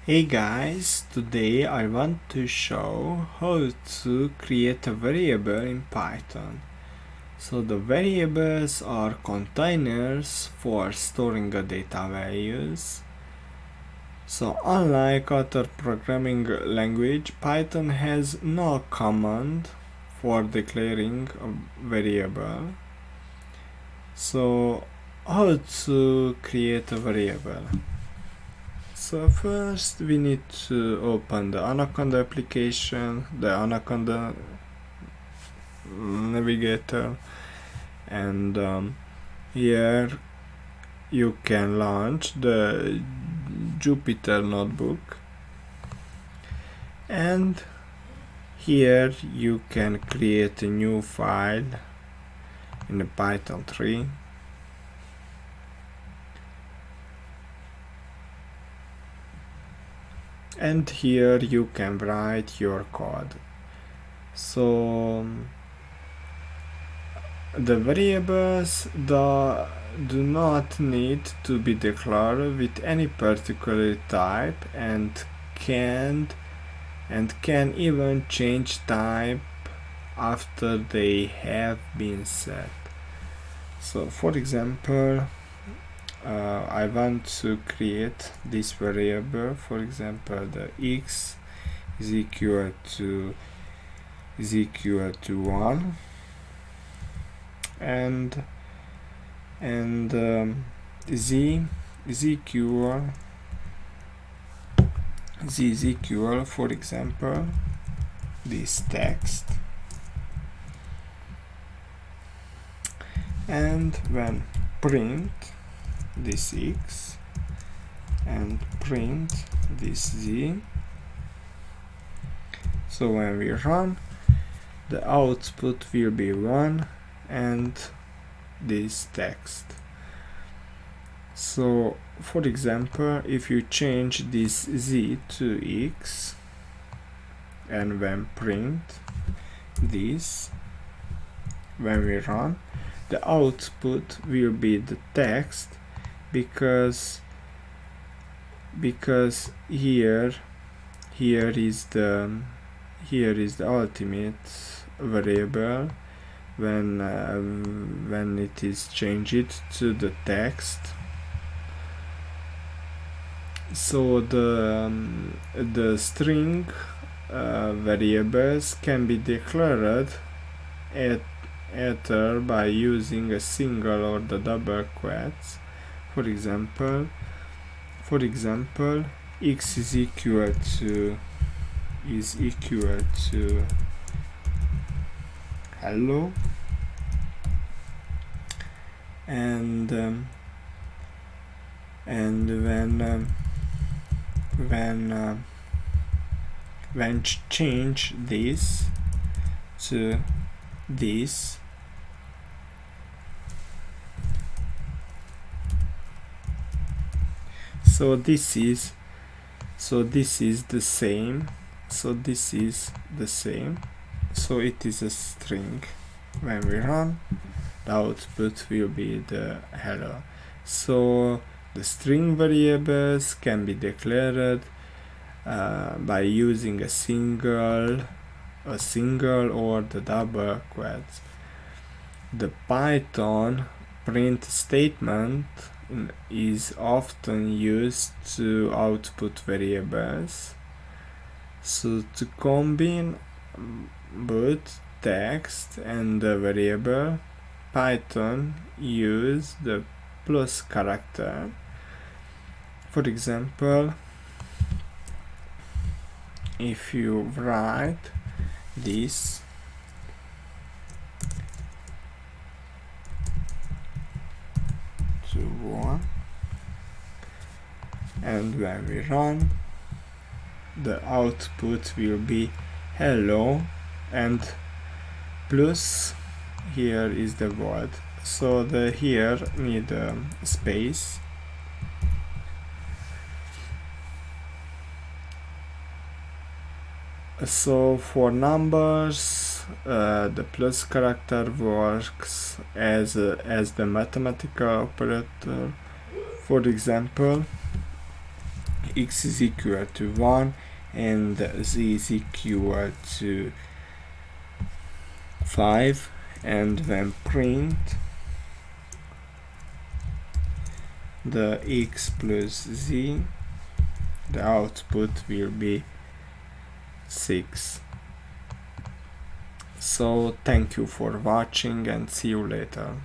Hey guys, today I want to show how to create a variable in Python. So the variables are containers for storing a data values. So unlike other programming language, Python has no command for declaring a variable. So how to create a variable? So first we need to open the Anaconda application, the Anaconda Navigator, and here you can launch the Jupyter notebook, and here you can create a new file in the Python 3. And here you can write your code. So the variables do not need to be declared with any particular type and can even change type after they have been set. So for example, I want to create this variable. For example, the x is equal to 1, and z is equal, for example, this text, and when print this x and print this z, so when we run, the output will be 1 and this text. So for example, if you change this z to x and when print this, when we run, the output will be the text, because here is the ultimate variable when it is changed to the text. So the string variables can be declared either by using a single or the double quotes. For example, x is equal to hello, and when change this to this, so this is the same, so it is a string. When we run, the output will be the hello. So the string variables can be declared by using a single or the double quotes. The Python print statement is often used to output variables. So to combine both text and the variable, Python use the plus character. For example, if you write this to 1 and when we run, the output will be hello, and plus here is the word, so the here need a space. So for numbers, the plus character works as the mathematical operator. For example, x is equal to 1 and z is equal to 5, and when print the x plus z, the output will be 6. So thank you for watching and see you later.